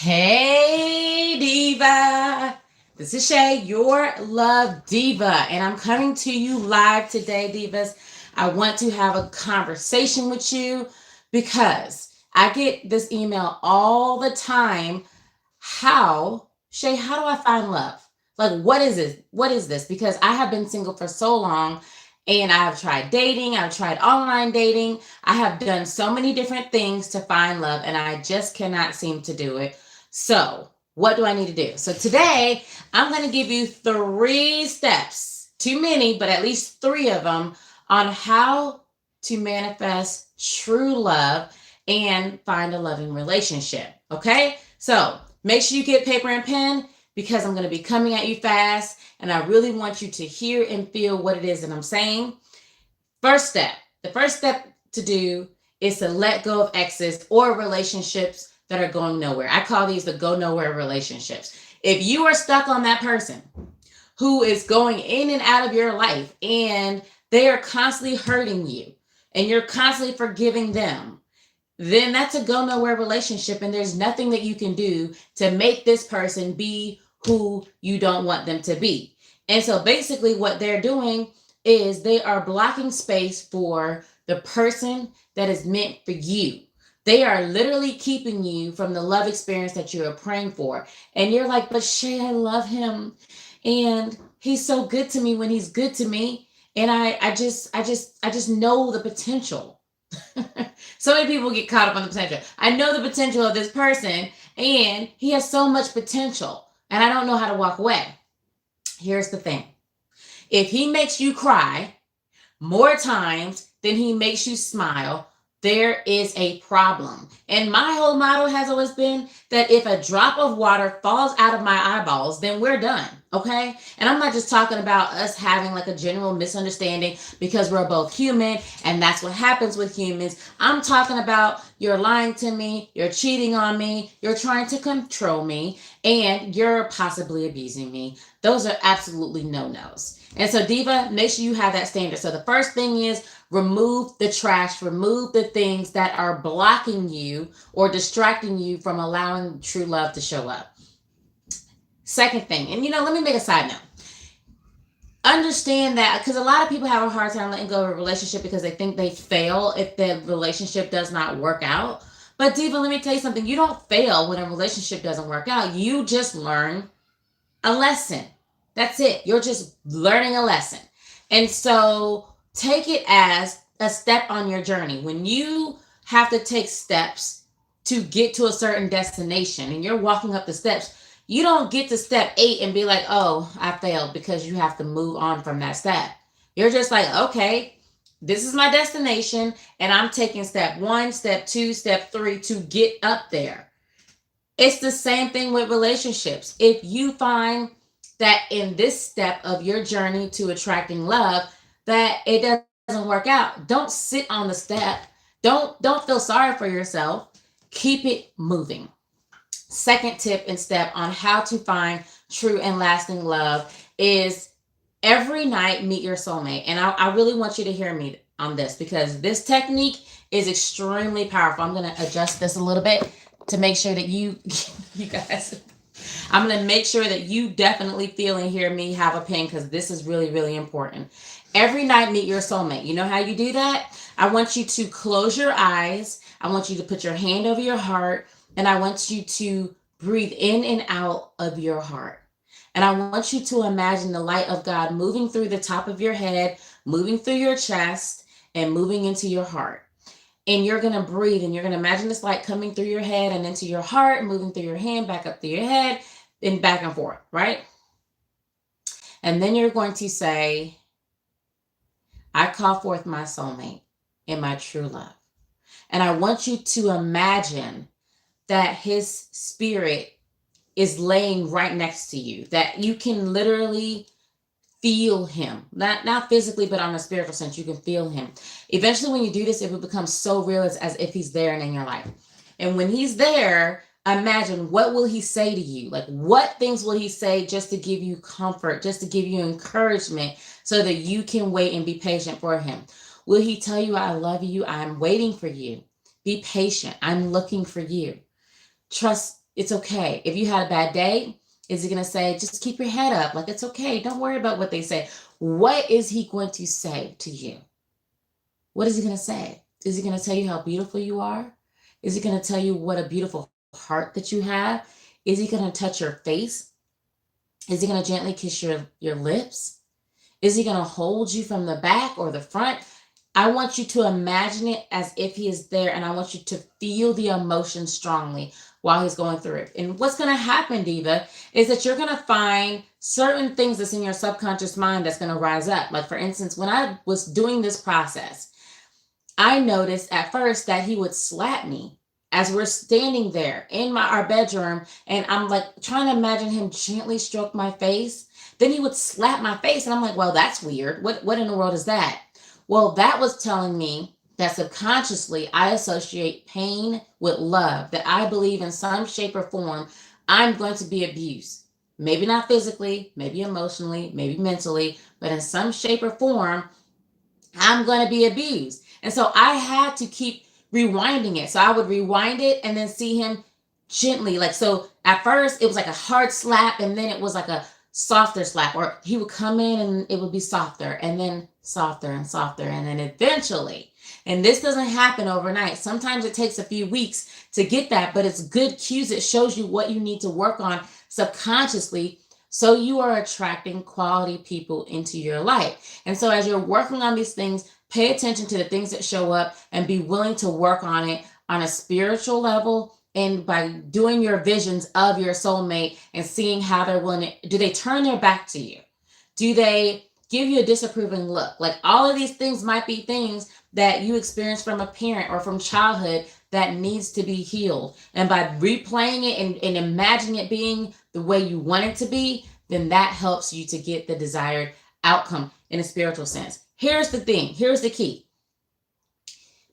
Hey, Diva. This is Shay, your Love Diva, and I'm coming to you live today, Divas. I want to have a conversation with you because I get this email all the time. Shay, how do I find love? Like, what is this? What is this? Because I have been single for so long and I have tried dating, I've tried online dating, I have done so many different things to find love, and I just cannot seem to do it. So, what do I need to do? So, today I'm going to give you 3 steps, too many, but at least 3 of them, on how to manifest true love and find a loving relationship. Okay? So, make sure you get paper and pen because I'm going to be coming at you fast and I really want you to hear and feel what it is that I'm saying. First step, the first step to do is to let go of exes or relationships that are going nowhere. I call these the go nowhere relationships. If you are stuck on that person who is going in and out of your life and they are constantly hurting you and you're constantly forgiving them, then that's a go nowhere relationship and there's nothing that you can do to make this person be who you don't want them to be. And so basically what they're doing is they are blocking space for the person that is meant for you. They are literally keeping you from the love experience that you are praying for. And you're like, but Shay, I love him. And he's so good to me when he's good to me. And I just know the potential. So many people get caught up on the potential. I know the potential of this person, and he has so much potential, and I don't know how to walk away. Here's the thing: if he makes you cry more times than he makes you smile, there is a problem. And my whole motto has always been that if a drop of water falls out of my eyeballs, then we're done. Okay? And I'm not just talking about us having like a general misunderstanding because we're both human and that's what happens with humans. I'm talking about you're lying to me, you're cheating on me, you're trying to control me, and you're possibly abusing me. Those are absolutely no-nos. And so, Diva, make sure you have that standard. So, the first thing is remove the trash, remove the things that are blocking you or distracting you from allowing true love to show up. Second thing, and let me make a side note. Understand that because a lot of people have a hard time letting go of a relationship because they think they fail if the relationship does not work out. But, Diva, let me tell you something. You don't fail when a relationship doesn't work out. You just learn a lesson. That's it. You're just learning a lesson. And so take it as a step on your journey. When you have to take steps to get to a certain destination and you're walking up the steps, you don't get to step 8 and be like, oh, I failed, because you have to move on from that step. You're just like, okay, this is my destination and I'm taking step 1, step 2, step 3 to get up there. It's the same thing with relationships. If you find that in this step of your journey to attracting love that it doesn't work out, don't sit on the step. Don't feel sorry for yourself. Keep it moving. Second tip and step on how to find true and lasting love is every night meet your soulmate. And I really want you to hear me on this because this technique is extremely powerful. I'm going to adjust this a little bit to make sure that you guys, I'm going to make sure that you definitely feel and hear me have a pen because this is really, really important. Every night, meet your soulmate. You know how you do that? I want you to close your eyes. I want you to put your hand over your heart, and I want you to breathe in and out of your heart. And I want you to imagine the light of God moving through the top of your head, moving through your chest, and moving into your heart. And you're going to breathe and you're going to imagine this light coming through your head and into your heart, moving through your hand, back up through your head, and back and forth, right? And then you're going to say, I call forth my soulmate and my true love. And I want you to imagine that his spirit is laying right next to you, that you can literally feel him, not physically, but on a spiritual sense. You can feel him. Eventually, when you do this, it will become so real as if he's there and in your life. And when he's there, imagine, what will he say to you? Like, what things will he say just to give you comfort, just to give you encouragement so that you can wait and be patient for him? Will he tell you, I love you, I'm waiting for you? Be patient, I'm looking for you. Trust it's okay. If you had a bad day, is he going to say, just keep your head up? Like, it's okay. Don't worry about what they say. What is he going to say to you? What is he going to say? Is he going to tell you how beautiful you are? Is he going to tell you what a beautiful heart that you have? Is he going to touch your face? Is he going to gently kiss your lips? Is he going to hold you from the back or the front? I want you to imagine it as if he is there, and I want you to feel the emotion strongly while he's going through it. And what's going to happen, Diva, is that you're going to find certain things that's in your subconscious mind that's going to rise up. Like, for instance, when I was doing this process, I noticed at first that he would slap me as we're standing there in our bedroom, and I'm like trying to imagine him gently stroke my face. Then he would slap my face, and I'm like, well, that's weird. What in the world is that? Well, that was telling me that subconsciously I associate pain with love, that I believe in some shape or form I'm going to be abused. Maybe not physically, maybe emotionally, maybe mentally, but in some shape or form, I'm going to be abused. And so I had to keep rewinding it. So I would rewind it and then see him gently. Like, so at first it was like a hard slap, and then it was like a softer slap, or he would come in and it would be softer, and then softer and softer. And then eventually, and this doesn't happen overnight, sometimes it takes a few weeks to get that, but it's good cues. It shows you what you need to work on subconsciously, so you are attracting quality people into your life. And so as you're working on these things, pay attention to the things that show up and be willing to work on it on a spiritual level, and by doing your visions of your soulmate and seeing how they're willing to, do they turn their back to you? Do they give you a disapproving look? Like, all of these things might be things that you experienced from a parent or from childhood that needs to be healed. And by replaying it and imagining it being the way you want it to be, then that helps you to get the desired outcome in a spiritual sense. Here's the thing. Here's the key.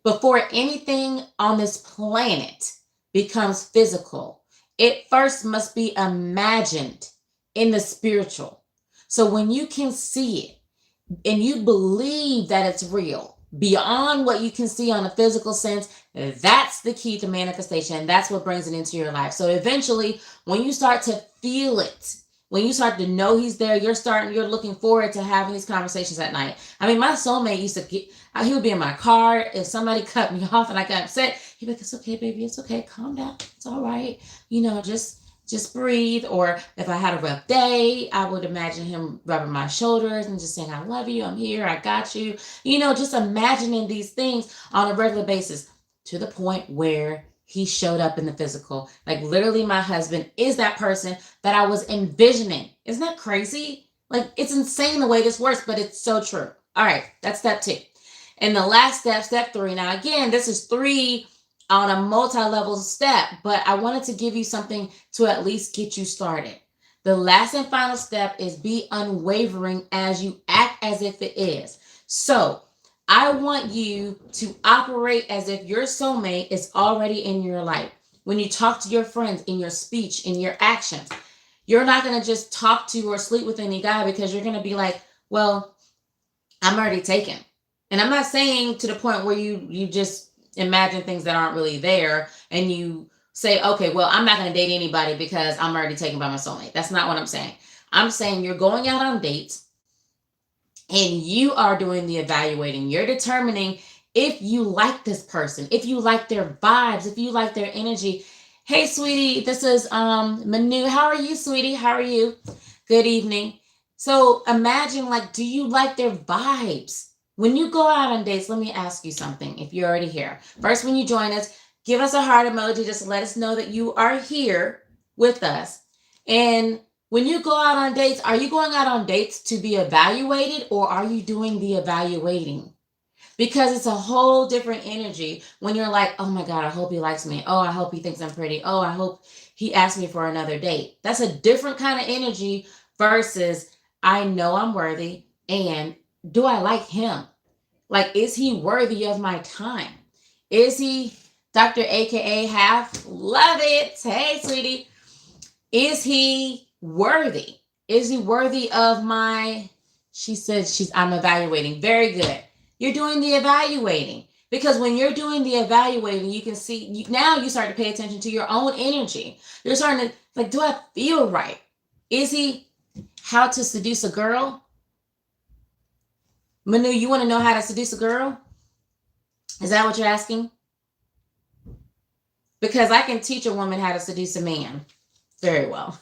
Before anything on this planet becomes physical, it first must be imagined in the spiritual. So when you can see it and you believe that it's real beyond what you can see on a physical sense, that's the key to manifestation. And that's what brings it into your life. So eventually, when you start to feel it, when you start to know he's there, you're looking forward to having these conversations at night. I mean, my soulmate used to he would be in my car. If somebody cut me off and I got upset, he'd be like, it's okay, baby. It's okay. Calm down. It's all right. Just breathe. Or if I had a rough day, I would imagine him rubbing my shoulders and just saying, I love you. I'm here. I got you. Just imagining these things on a regular basis, to the point where he showed up in the physical. Like, literally, my husband is that person that I was envisioning. Isn't that crazy? Like, it's insane the way this works, but it's so true. All right, that's step 2. And the last step, step 3. Now, again, this is 3 on a multi-level step, but I wanted to give you something to at least get you started. The last and final step is be unwavering as you act as if it is. So I want you to operate as if your soulmate is already in your life. When you talk to your friends, in your speech, in your actions, you're not going to just talk to or sleep with any guy because you're going to be like, well, I'm already taken. And I'm not saying to the point where you just imagine things that aren't really there and you say, okay, well, I'm not going to date anybody because I'm already taken by my soulmate. That's not what I'm saying. I'm saying you're going out on dates and you are doing the evaluating. You're determining if you like this person, if you like their vibes, if you like their energy. Hey, sweetie, this is Manu. How are you, sweetie? How are you? Good evening. So imagine, like, do you like their vibes? When you go out on dates, let me ask you something if you're already here. First, when you join us, give us a heart emoji just to let us know that you are here with us. And when you go out on dates, are you going out on dates to be evaluated, or are you doing the evaluating? Because it's a whole different energy when you're like, oh my God, I hope he likes me. Oh, I hope he thinks I'm pretty. Oh, I hope he asks me for another date. That's a different kind of energy versus I know I'm worthy, and do I like him? Like, is he worthy of my time? Is he Dr. AKA Half? Love it. Hey, sweetie. Is he worthy? Is he worthy of my, she said I'm evaluating. Very good. You're doing the evaluating. Because when you're doing the evaluating, you can see now you start to pay attention to your own energy. You're starting to like, do I feel right? Is he how to seduce a girl? Manu, you want to know how to seduce a girl? Is that what you're asking? Because I can teach a woman how to seduce a man very well.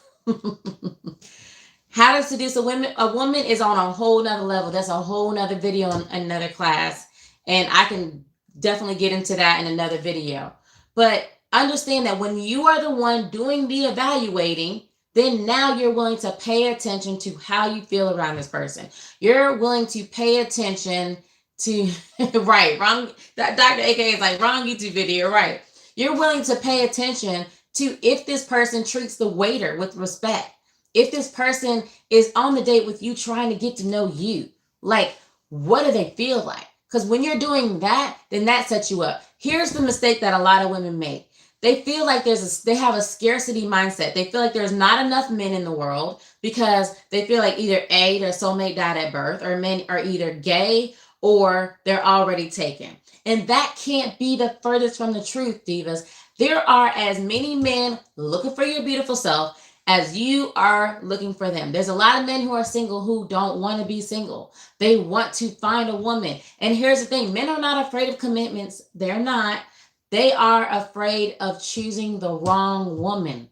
How to seduce a woman is on a whole nother level. That's a whole nother video in another class. And I can definitely get into that in another video. But understand that when you are the one doing the evaluating, then now you're willing to pay attention to how you feel around this person. You're willing to pay attention to, right, wrong. Dr. AKA is like, wrong YouTube video, right. You're willing to pay attention to if this person treats the waiter with respect, if this person is on the date with you trying to get to know you, like, what do they feel like? Because when you're doing that, then that sets you up. Here's the mistake that a lot of women make. They feel like they have a scarcity mindset. They feel like there's not enough men in the world because they feel like either A, their soulmate died at birth, or men are either gay or they're already taken. And that can't be the furthest from the truth, divas. There are as many men looking for your beautiful self as you are looking for them. There's a lot of men who are single who don't want to be single. They want to find a woman. And here's the thing, men are not afraid of commitments. They're not. They are afraid of choosing the wrong woman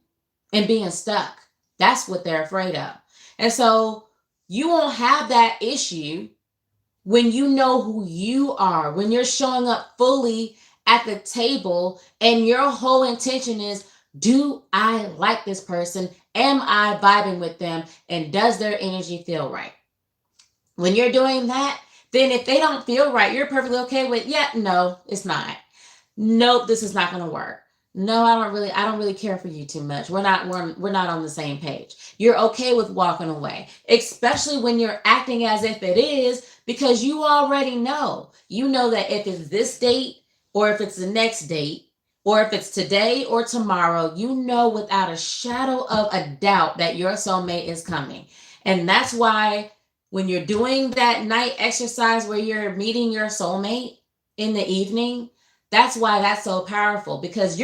and being stuck. That's what they're afraid of. And so you won't have that issue when you know who you are, when you're showing up fully at the table and your whole intention is, do I like this person? Am I vibing with them? And does their energy feel right? When you're doing that, then if they don't feel right, you're perfectly okay with, yeah, no, it's not. Nope, this is not going to work. No, I don't really care for you too much. We're not on the same page. You're okay with walking away, especially when you're acting as if it is, because you already know. You know that if it's this date or if it's the next date or if it's today or tomorrow, you know without a shadow of a doubt that your soulmate is coming. And that's why when you're doing that night exercise where you're meeting your soulmate in the evening, that's why that's so powerful, because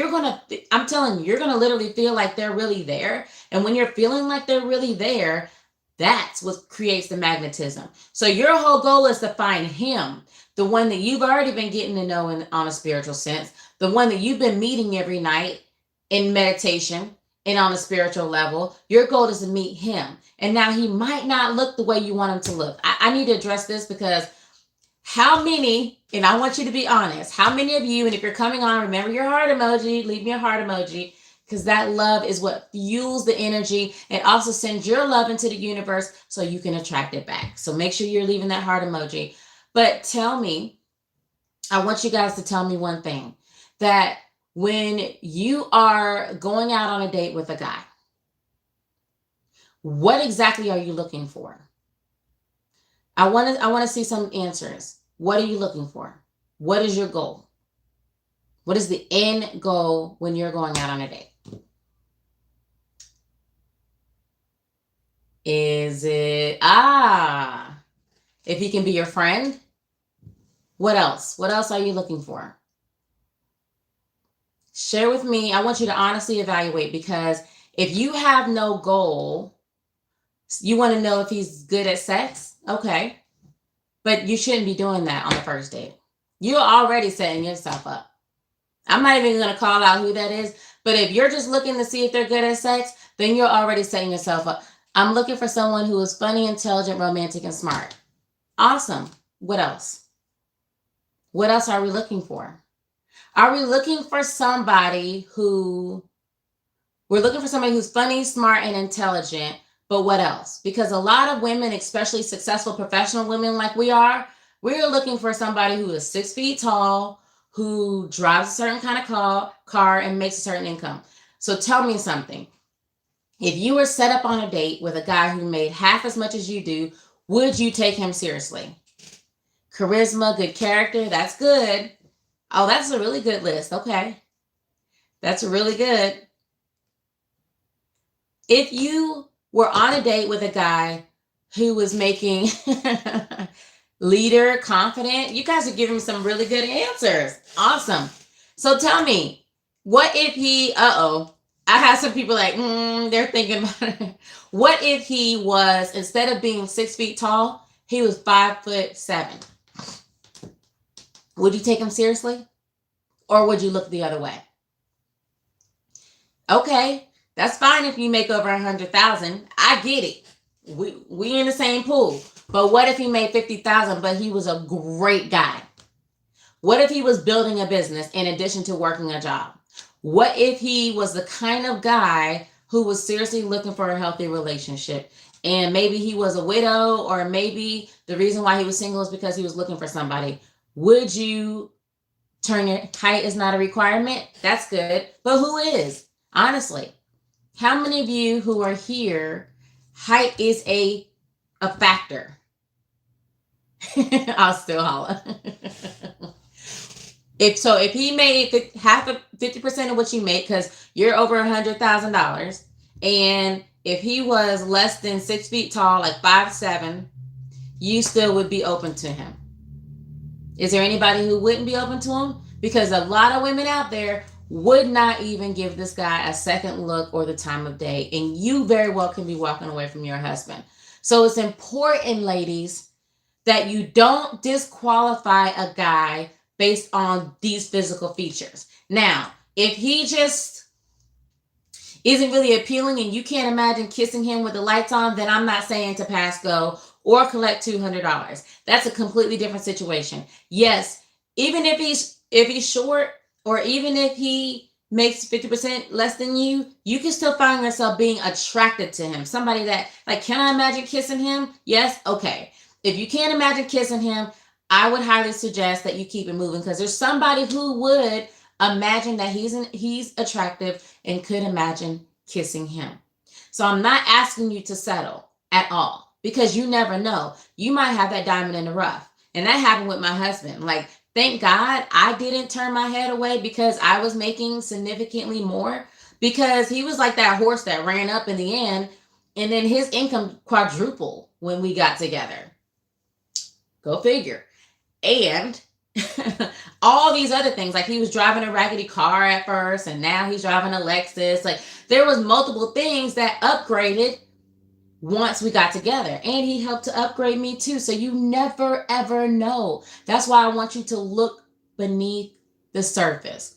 I'm telling you, you're going to literally feel like they're really there. And when you're feeling like they're really there, that's what creates the magnetism. So your whole goal is to find him, the one that you've already been getting to know on a spiritual sense, the one that you've been meeting every night in meditation and on a spiritual level. Your goal is to meet him. And now he might not look the way you want him to look. I need to address this because how many, and I want you to be honest, how many of you, and if you're coming on, remember your heart emoji, leave me a heart emoji, because that love is what fuels the energy and also sends your love into the universe so you can attract it back. So make sure you're leaving that heart emoji. But tell me, I want you guys to tell me one thing, that when you are going out on a date with a guy, what exactly are you looking for? I want to see some answers. What are you looking for? What is your goal? What is the end goal when you're going out on a date? Is it, if he can be your friend? What else? What else are you looking for? Share with me. I want you to honestly evaluate, because if you have no goal, you want to know if he's good at sex? Okay. But you shouldn't be doing that on the first date. You're already setting yourself up. I'm not even going to call out who that is, but if you're just looking to see if they're good at sex, then you're already setting yourself up. I'm looking for someone who is funny, intelligent, romantic, and smart. Awesome. What else? What else are we looking for? Are we looking for somebody we're looking for somebody who's funny, smart, and intelligent, but what else? Because a lot of women, especially successful professional women like we're looking for somebody who is 6 feet tall, who drives a certain kind of car and makes a certain income. So tell me something. If you were set up on a date with a guy who made half as much as you do, would you take him seriously? Charisma, good character, that's good. Oh, that's a really good list. Okay. That's really good. If you were on a date with a guy who was making leader, confident. You guys are giving me some really good answers. Awesome. So tell me, what if he, I have some people like, they're thinking about it. What if he was, instead of being 6 feet tall, he was 5'7"? Would you take him seriously? Or would you look the other way? Okay, that's fine if you make over 100,000. I get it. We in the same pool. But what if he made 50,000, but he was a great guy? What if he was building a business in addition to working a job? What if he was the kind of guy who was seriously looking for a healthy relationship? And maybe he was a widow, or maybe the reason why he was single is because he was looking for somebody. Would you turn your height is not a requirement? That's good. But who is? Honestly, how many of you who are here, height is a factor? I'll still holler. If he made half of 50% of what you make, because you're over $100,000, and if he was less than 6 feet tall, like 5'7", you still would be open to him. Is there anybody who wouldn't be open to him? Because a lot of women out there would not even give this guy a second look or the time of day, and you very well can be walking away from your husband. So it's important, ladies, that you don't disqualify a guy based on these physical features. Now, if he just isn't really appealing and you can't imagine kissing him with the lights on, then I'm not saying to pass go or collect $200. That's a completely different situation. Yes, even if he's short, or even if he makes 50% less than you can still find yourself being attracted to him. Somebody that, like, can I imagine kissing him? Yes, okay. If you can't imagine kissing him, I would highly suggest that you keep it moving, because there's somebody who would imagine that he's attractive and could imagine kissing him. So I'm not asking you to settle at all, because you never know. You might have that diamond in the rough. And that happened with my husband. Like, thank God I didn't turn my head away because I was making significantly more, because he was like that horse that ran up in the end, and then his income quadrupled when we got together. Go figure. And all these other things, like he was driving a raggedy car at first, and now he's driving a Lexus. Like, there was multiple things that upgraded once we got together, and he helped to upgrade me too. So you never ever know. That's why I want you to look beneath the surface.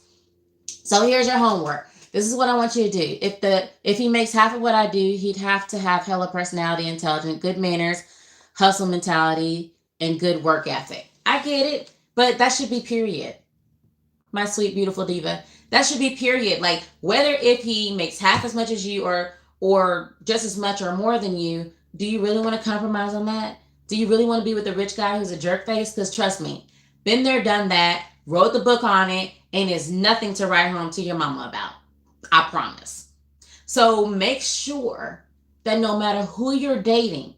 So here's your homework. This is what I want you to do. If he makes half of what I do, he'd have to have hella personality, intelligent, good manners, hustle mentality, and good work ethic. I get it, but that should be period. My sweet beautiful diva. That should be period. Like, whether if he makes half as much as you, or just as much or more than you, do you really want to compromise on that? Do you really want to be with a rich guy who's a jerk face? Because trust me, been there, done that, wrote the book on it, and is nothing to write home to your mama about. I promise. So make sure that no matter who you're dating,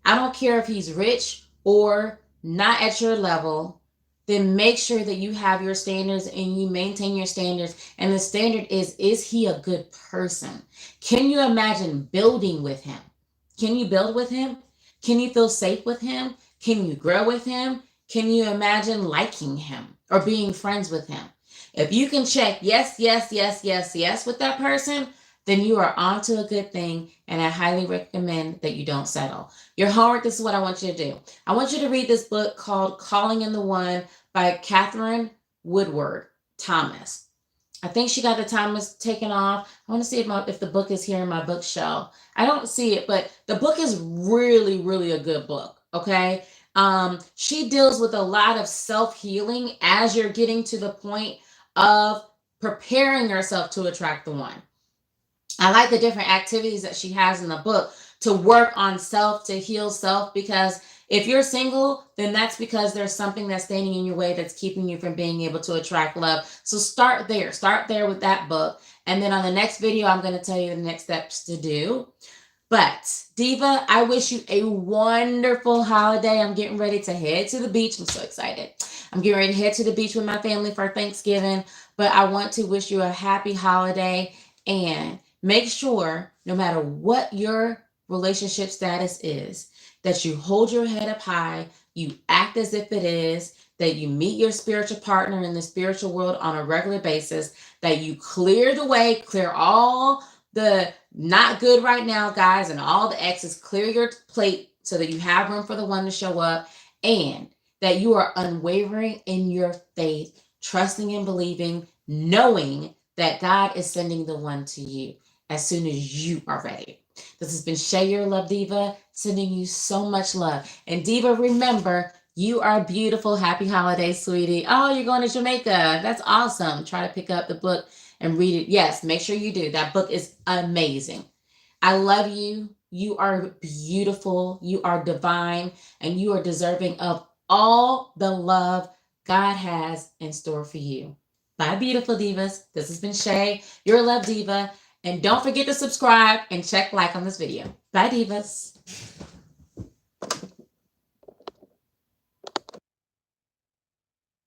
I don't care if he's rich or not at your level, then make sure that you have your standards and you maintain your standards. And the standard is he a good person? Can you imagine building with him? Can you build with him? Can you feel safe with him? Can you grow with him? Can you imagine liking him or being friends with him? If you can check yes, yes, yes, yes, yes with that person, then you are on to a good thing, and I highly recommend that you don't settle. Your homework, this is what I want you to do. I want you to read this book called Calling in the One by Catherine Woodward Thomas. I think she got the Thomas taken off. I want to see if the book is here in my bookshelf. I don't see it, but the book is really, really a good book, okay? She deals with a lot of self-healing as you're getting to the point of preparing yourself to attract the one. I like the different activities that she has in the book to work on self, to heal self, because if you're single, then that's because there's something that's standing in your way that's keeping you from being able to attract love. So start there. Start there with that book. And then on the next video, I'm going to tell you the next steps to do. But Diva, I wish you a wonderful holiday. I'm getting ready to head to the beach. I'm so excited. I'm getting ready to head to the beach with my family for Thanksgiving. But I want to wish you a happy holiday, and make sure, no matter what your relationship status is, that you hold your head up high, you act as if it is, that you meet your spiritual partner in the spiritual world on a regular basis, that you clear the way, clear all the not good right now, guys, and all the exes, clear your plate so that you have room for the one to show up, and that you are unwavering in your faith, trusting and believing, knowing that God is sending the one to you as soon as you are ready. This has been Shay, your Love Diva, sending you so much love. And Diva, remember, you are beautiful. Happy holidays, sweetie. Oh, you're going to Jamaica. That's awesome. Try to pick up the book and read it. Yes, make sure you do. That book is amazing. I love you. You are beautiful. You are divine. And you are deserving of all the love God has in store for you. Bye, beautiful divas. This has been Shay, your Love Diva. And don't forget to subscribe and check like on this video. Bye, divas.